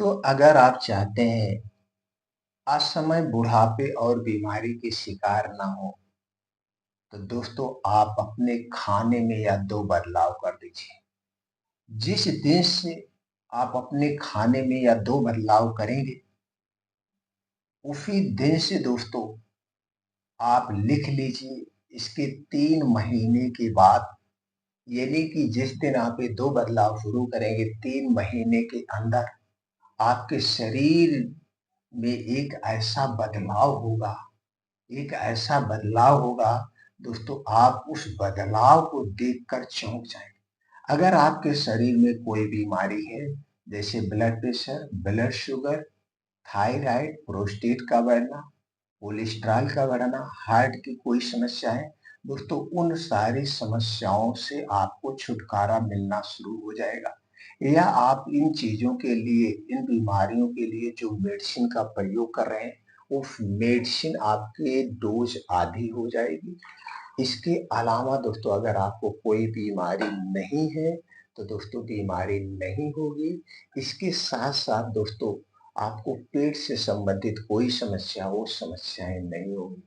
दोस्तों, अगर आप चाहते हैं असमय बुढ़ापे और बीमारी के शिकार ना हो, तो दोस्तों आप अपने खाने में या 2 बदलाव कर दीजिए। जिस दिन से आप अपने खाने में या 2 बदलाव करेंगे, उसी दिन से दोस्तों आप लिख लीजिए इसके 3 महीने के बाद, यानी कि जिस दिन आप ये 2 बदलाव शुरू करेंगे 3 महीने के अंदर आपके शरीर में एक ऐसा बदलाव होगा दोस्तों, आप उस बदलाव को देखकर चौंक जाएंगे। अगर आपके शरीर में कोई बीमारी है, जैसे blood pressure, blood sugar, thyroid, prostate का बढ़ना, कोलेस्ट्रॉल का बढ़ना, हार्ट की कोई समस्या है, दोस्तों उन सारी समस्याओं से आपको छुटकारा मिलना शुरू हो जाएगा। या आप इन चीज़ों के लिए, इन बीमारियों के लिए जो मेडिसिन का प्रयोग कर रहे हैं, उस मेडिसिन आपके डोज़ आधी हो जाएगी। इसके अलावा दोस्तों अगर आपको कोई बीमारी नहीं है, तो दोस्तों बीमारी नहीं होगी। इसके साथ-साथ दोस्तों आपको पेट से संबंधित कोई समस्या हो, समस्याएँ नहीं होगी।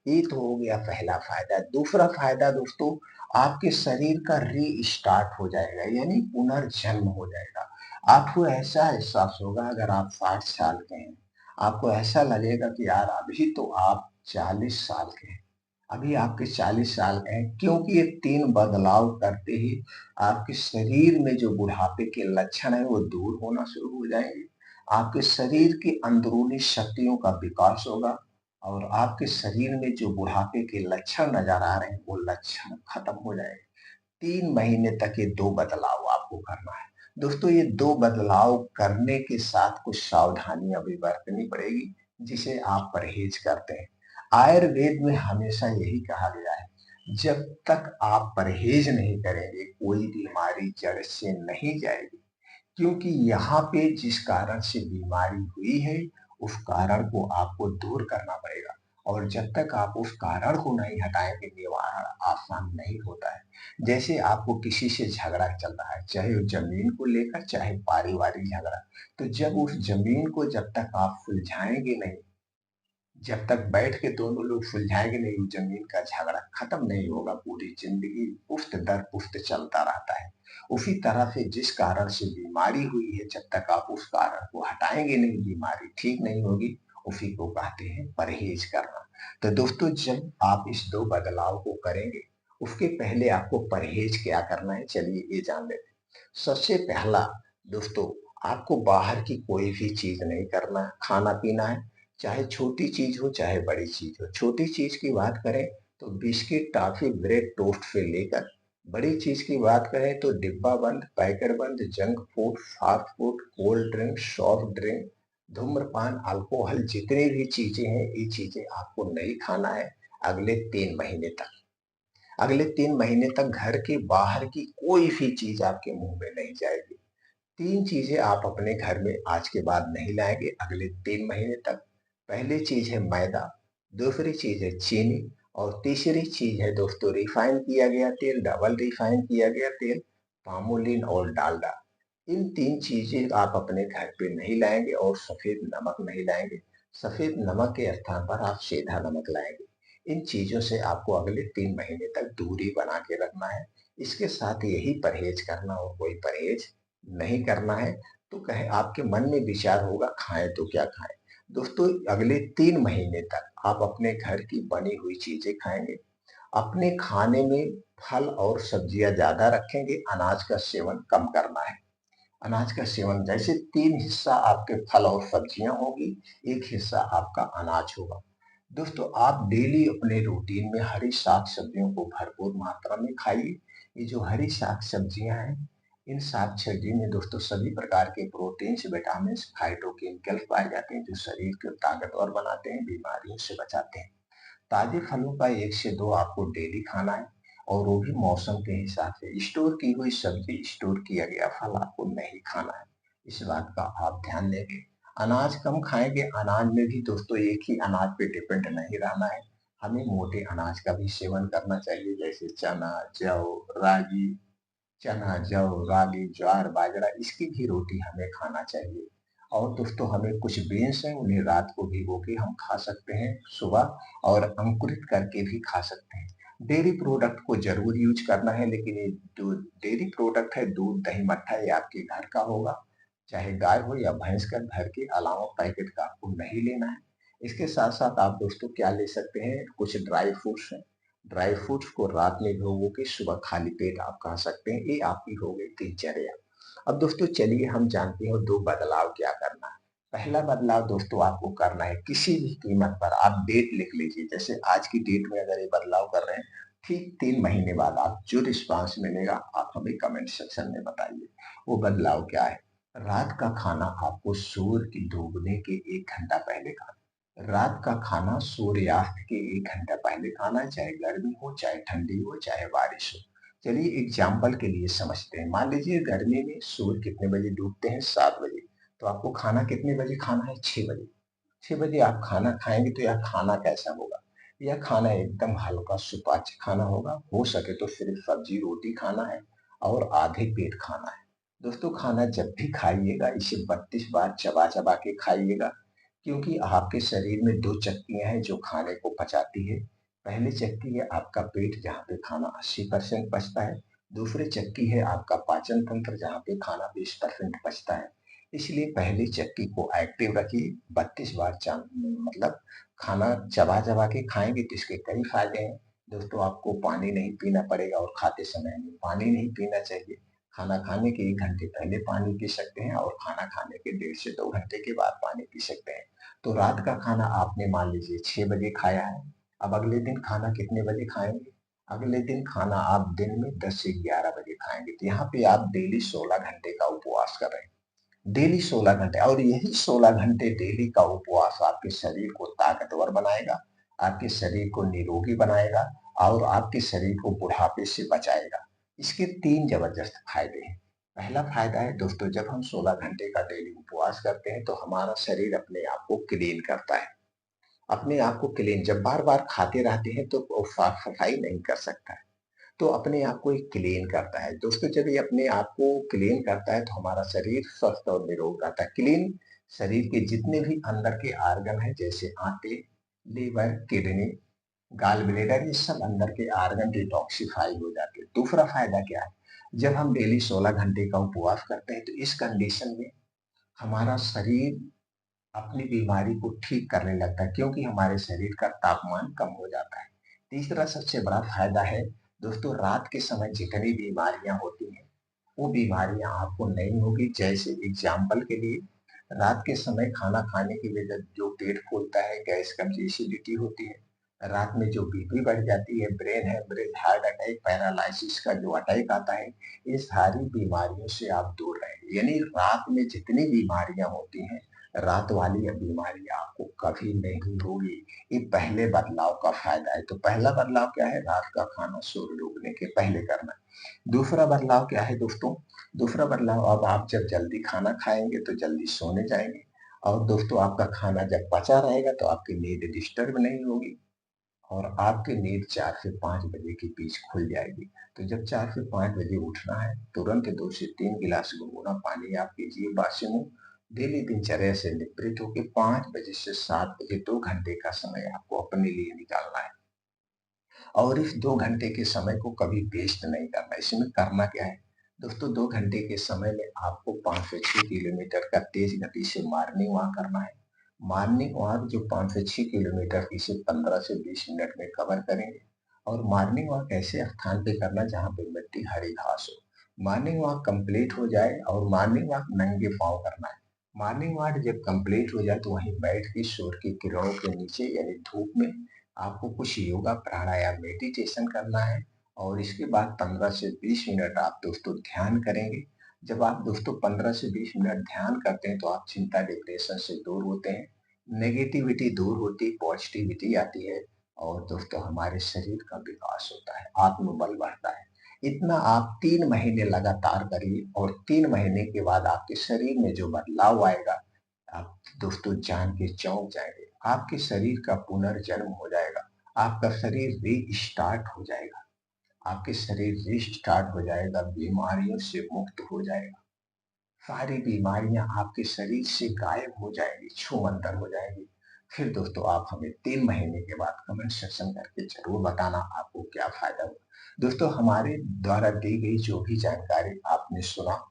ये तो हो गया पहला फ़ायदा। दूसरा फ़ायदा दोस्तों, आपके शरीर का रीस्टार्ट हो जाएगा, यानी पुनर्जन्म हो जाएगा। आपको ऐसा एहसास होगा, अगर आप 60 साल के हैं, आपको ऐसा लगेगा कि यार अभी तो आप 40 साल के हैं। अभी आपके 40 साल के हैं, क्योंकि ये 3 बदलाव करते ही आपके शरीर में जो बुढ़ापे के लक्षण हैं वो दूर होना शुरू हो जाएँगे। आपके शरीर की अंदरूनी शक्तियों का विकास होगा और आपके शरीर में जो बुढ़ापे के लक्षण नज़र आ रहे हैं, वो लक्षण खत्म हो जाएँगे। 3 महीने तक ये 2 बदलाव आपको करना है। दोस्तों ये 2 बदलाव करने के साथ कुछ सावधानियाँ भी बरतनी पड़ेगी, जिसे आप परहेज़ करते हैं। आयुर्वेद में हमेशा यही कहा गया है, जब तक आप परहेज़ नहीं करेंगे, कोई बीमारी जड़ से नहीं जाएगी। क्योंकि यहाँ पे जिस कारण से बीमारी हुई है, उस कारण को आपको दूर करना पड़ेगा और जब तक आप उस कारण को नहीं हटाएँगे, निवारण आसान नहीं होता है। जैसे आपको किसी से झगड़ा चल रहा है, चाहे वो ज़मीन को लेकर, चाहे पारिवारिक झगड़ा, तो जब उस ज़मीन को जब तक आप सुलझाएँगे नहीं, जब तक बैठ के दोनों लोग सुलझाएँगे नहीं, उस ज़मीन का झगड़ा खत्म नहीं होगा, पूरी ज़िंदगी पुश्त दर पुश्त चलता रहता है। उसी तरह से जिस कारण से बीमारी हुई है, जब तक आप उस कारण को हटाएँगे नहीं, बीमारी ठीक नहीं होगी, उसी को कहते हैं परहेज़ करना। तो दोस्तों जब आप इस 2 बदलाव को करेंगे, उसके पहले आपको परहेज़ क्या करना है, चलिए ये जान लेते हैं। सबसे पहला दोस्तों, आपको बाहर की कोई भी चीज़ नहीं करना है, खाना-पीना है, चाहे छोटी चीज़ हो, चाहे बड़ी चीज़ हो। छोटी चीज़ की बात करें तो बिस्किट, टॉफ़ी, ब्रेड, टोस्ट से लेकर बड़ी चीज़ की बात करें तो डिब्बा बंद, पैकेट बंद, junk food, fast food, cold drink, soft drink, धूम्रपान, अल्कोहल, जितनी भी चीज़ें हैं, ये चीज़ें आपको नहीं खाना है अगले 3 महीने तक। अगले 3 महीने तक घर के बाहर की कोई भी चीज़ आपके मुँह में नहीं जाएगी। 3 चीज़ें आप अपने घर में आज के बाद नहीं लाएँगे अगले 3 महीने तक। पहली चीज़ है मैदा, दूसरी चीज़ है चीनी और तीसरी चीज़ है दोस्तों रिफाइन किया गया तेल, डबल रिफाइन किया गया तेल, पामोलिन और डालडा। इन 3 चीज़ें आप अपने घर पे नहीं लाएँगे और सफ़ेद नमक नहीं लाएँगे। सफ़ेद नमक के स्थान पर आप सीधा नमक लाएँगे। इन चीज़ों से आपको अगले 3 महीने तक दूरी बना के रखना है। इसके साथ यही परहेज़ करना और कोई परहेज़ नहीं करना है, तो कहे आपके मन में विचार होगा खाएँ तो क्या खाएँ? दोस्तों अगले 3 महीने तक आप अपने घर की बनी हुई चीज़ें खाएँगे। अपने खाने में फल और सब्जियाँ ज़्यादा रखेंगे, अनाज का सेवन कम करना है। अनाज का सेवन जैसे 3 हिस्सा आपके फल और सब्जियाँ होगी, 1 हिस्सा आपका अनाज होगा। दोस्तों आप डेली अपने रूटीन में हरी साग-सब्जियों को भरपूर मात्रा में खाइए। ये जो हरी साग-सब्जियाँ हैं, इन साग-सब्जी में दोस्तों सभी प्रकार के प्रोटीन्स, विटामिन्स, फाइटोकेमिकल्स पाए जाते हैं, जो शरीर को ताकतवर बनाते हैं, बीमारियों से बचाते हैं। ताजे फलों का 1 से 2 आपको डेली खाना है और वो भी मौसम के हिसाब से। स्टोर की हुई सब्जी, स्टोर किया गया फल आपको नहीं खाना है। इस बात का आप ध्यान देंगे। अनाज कम खाएँगे, अनाज में भी दोस्तों एक ही अनाज पे डिपेंड नहीं रहना है। हमें मोटे अनाज का भी सेवन करना चाहिए, जैसे चना, जौ, रागी, चना, जौ, रागी, ज्वार, बाजरा, इसकी भी रोटी हमें खाना चाहिए। और दोस्तों हमें कुछ बीन्स हैं, उन्हें रात को भिगो के हम खा सकते हैं सुबह, और अंकुरित करके भी खा सकते हैं। डेयरी प्रोडक्ट को ज़रूर यूज़ करना है, लेकिन ये जो डेयरी प्रोडक्ट है, दूध, दही, मट्ठा, ये आपके घर का होगा, चाहे गाय हो या भैंस का, घर के अलावा पैकेट का आपको नहीं लेना है। इसके साथ-साथ आप दोस्तों क्या ले सकते हैं, कुछ ड्राई फ्रूट्स हैं। ड्राई फ्रूट्स को रात में भिगो के सुबह खाली पेट आप खा सकते हैं, ये आपकी हो गई दिनचर्या। अब दोस्तों चलिए हम जानते हैं 2 बदलाव क्या करना है। पहला बदलाव दोस्तों आपको करना है, किसी भी कीमत पर आप डेट लिख लीजिए, जैसे आज की डेट में अगर ये बदलाव कर रहे हैं, ठीक 3 महीने बाद आप जो रिस्पॉन्स मिलेगा आप हमें कमेंट सेक्शन में बताइए। वो बदलाव क्या है? रात का खाना आपको सूर्य की डूबने के 1 घंटा पहले खाना। रात का खाना सूर्यास्त के 1 घंटा पहले खाना है, चाहे गर्मी हो, चाहे ठंडी हो, चाहे बारिश हो। चलिए एग्जाम्पल के लिए समझते हैं। मान लीजिए गर्मी में सूर्य कितने बजे डूबते हैं? 7 बजे। तो आपको खाना कितने बजे खाना है? 6 बजे। 6 बजे आप खाना खाएंगे तो यह खाना कैसा होगा? यह खाना एकदम हल्का सुपाच्य खाना होगा। हो सके तो सिर्फ सब्जी रोटी खाना है और आधे पेट खाना है। दोस्तों खाना जब भी खाइएगा इसे 32 बार चबा चबा के खाइएगा, क्योंकि आपके शरीर में 2 चक्कियां हैं जो खाने को पचाती है। पहली चक्की है आपका पेट, जहाँ पे खाना 80% पचता है। दूसरी चक्की है आपका पाचन तंत्र, जहाँ पे खाना 20% पचता है। इसलिए पहली चक्की को एक्टिव रखिए। 32 बार मतलब खाना चबा चबा के खाएंगे तो इसके कई फायदे हैं। दोस्तों आपको पानी नहीं पीना पड़ेगा, और खाते समय में पानी नहीं पीना चाहिए। खाना खाने के 1 घंटे पहले पानी पी सकते हैं, और खाना खाने के 1.5 से 2 घंटे के बाद पानी पी सकते हैं। तो रात का खाना आपने मान लीजिए 6 बजे खाया है। अब अगले दिन खाना कितने बजे खाएंगे? अगले दिन खाना आप दिन में 10 से 11 बजे खाएंगे। तो यहाँ पे आप डेली 16 घंटे का उपवास कर रहे हैं। डेली 16 घंटे, और यही 16 घंटे डेली का उपवास आपके शरीर को ताकतवर बनाएगा, आपके शरीर को निरोगी बनाएगा, और आपके शरीर को बुढ़ापे से बचाएगा। इसके 3 जबरदस्त फायदे हैं। पहला फायदा है दोस्तों, जब हम 16 घंटे का डेली उपवास करते हैं तो हमारा शरीर अपने आप को क्लीन करता है। अपने आप को क्लीन, जब बार-बार खाते रहते हैं तो वो साफ-सफाई नहीं कर सकता है। तो अपने आप को ये क्लीन करता है। दोस्तों जब ये अपने आप को क्लीन करता है तो हमारा शरीर स्वस्थ और निरोग रहता है। क्लीन शरीर के जितने भी अंदर के ऑर्गन हैं, जैसे आंतें, लीवर, किडनी, गॉल ब्लैडर, ये सब अंदर के ऑर्गन डिटॉक्सिफाई हो जाते हैं। दूसरा फायदा क्या है? जब हम डेली 16 घंटे का उपवास करते हैं तो इस कंडीशन में हमारा शरीर अपनी बीमारी को ठीक करने लगता है, क्योंकि हमारे शरीर का तापमान कम हो जाता है। तीसरा सबसे बड़ा फायदा है दोस्तों, रात के समय जितनी बीमारियां होती हैं वो बीमारियां आपको नहीं होगी। जैसे एग्जाम्पल के लिए, रात के समय खाना खाने की वजह जो पेट फूलता है, गैस कब्ज, एसिडिटी होती है। रात में जो बीपी बढ़ जाती है, brain haemorrhage, heart attack, paralysis का जो अटैक आता है, ये सारी बीमारियों से आप दूर रहेंगे। यानी रात में जितनी बीमारियां होती हैं, रात वाली बीमारी आपको कभी नहीं होगी। ये पहले बदलाव का फायदा है। तो पहला बदलाव क्या है? रात का खाना सूर्य डूबने के पहले करना। दूसरा बदलाव क्या है दोस्तों? दूसरा बदलाव, अब आप जब जल्दी खाना खाएंगे तो जल्दी सोने जाएंगे, और दोस्तों आपका खाना जब पचा रहेगा तो आपकी नींद डिस्टर्ब नहीं होगी, और आपकी नींद 4 से 5 बजे के बीच खुल जाएगी। तो जब 4 से 5 बजे उठना है, तुरंत 2 से 3 गिलास गुनगुना पानी आप पीजिए बासी मुंह। डेली दिनचर्या से निवृत्त होकर 5 बजे से 7 बजे 2 घंटे का समय आपको अपने लिए निकालना है, और इस 2 घंटे के समय को कभी वेस्ट नहीं करना। इसमें करना क्या है? दोस्तों 2 घंटे के समय में आपको 5 से 6 किलोमीटर का तेज गति से मॉर्निंग वॉक करना है। मॉर्निंग वॉक जो 5 से 6 किलोमीटर, इसे 15 से 20 मिनट में कवर करेंगे। और मॉर्निंग वॉक ऐसे स्थान पे करना जहाँ पे मिट्टी, हरी घास हो। मॉर्निंग वॉक कंप्लीट हो जाए, और मॉर्निंग वॉक नंगे पाँव करना है। मॉर्निंग वॉक जब कंप्लीट हो जाए तो वहीं बैठ के सूर्य की किरणों के नीचे यानी धूप में आपको कुछ योगा, प्राणायाम, मेडिटेशन करना है। और इसके बाद 15 से 20 मिनट आप दोस्तों ध्यान करेंगे। जब आप दोस्तों 15 से 20 मिनट ध्यान करते हैं तो आप चिंता, डिप्रेशन से दूर होते हैं, नेगेटिविटी दूर होती, पॉजिटिविटी आती है, और दोस्तों हमारे शरीर का विकास होता है, आत्मबल बढ़ता है। इतना आप 3 महीने लगातार करिए, और 3 महीने के बाद आपके शरीर में जो बदलाव आएगा, आप दोस्तों जान के चौंक जाएंगे। आपके शरीर का पुनर्जन्म हो जाएगा, आपका शरीर रीस्टार्ट हो जाएगा, आपके शरीर रीस्टार्ट हो जाएगा, बीमारियों से मुक्त हो जाएगा। सारी बीमारियां आपके शरीर से गायब हो जाएंगी, छूमंतर हो जाएंगी। फिर दोस्तों आप हमें 3 महीने के बाद कमेंट सेक्शन करके जरूर बताना आपको क्या फायदा हुआ। दोस्तों हमारे द्वारा दी गई जो भी जानकारी आपने सुना,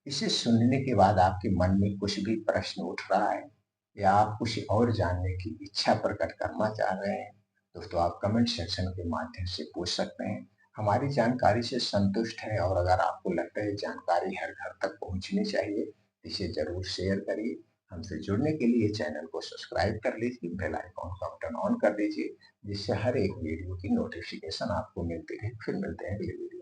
इसे सुनने के बाद आपके मन में कुछ भी प्रश्न उठ रहा है या आप कुछ और जानने की इच्छा प्रकट करना चाह रहे हैं, दोस्तों आप कमेंट सेक्शन के माध्यम से पूछ सकते हैं। हमारी जानकारी से संतुष्ट है और अगर आपको लगता है जानकारी हर घर तक पहुंचनी चाहिए, इसे जरूर शेयर करिए। हमसे जुड़ने के लिए चैनल को सब्सक्राइब कर लीजिए, बेल आइकॉन का बटन ऑन कर दीजिए, जिससे हर एक वीडियो की नोटिफिकेशन आपको मिलती रहे। फिर मिलते हैं अगले वीडियो।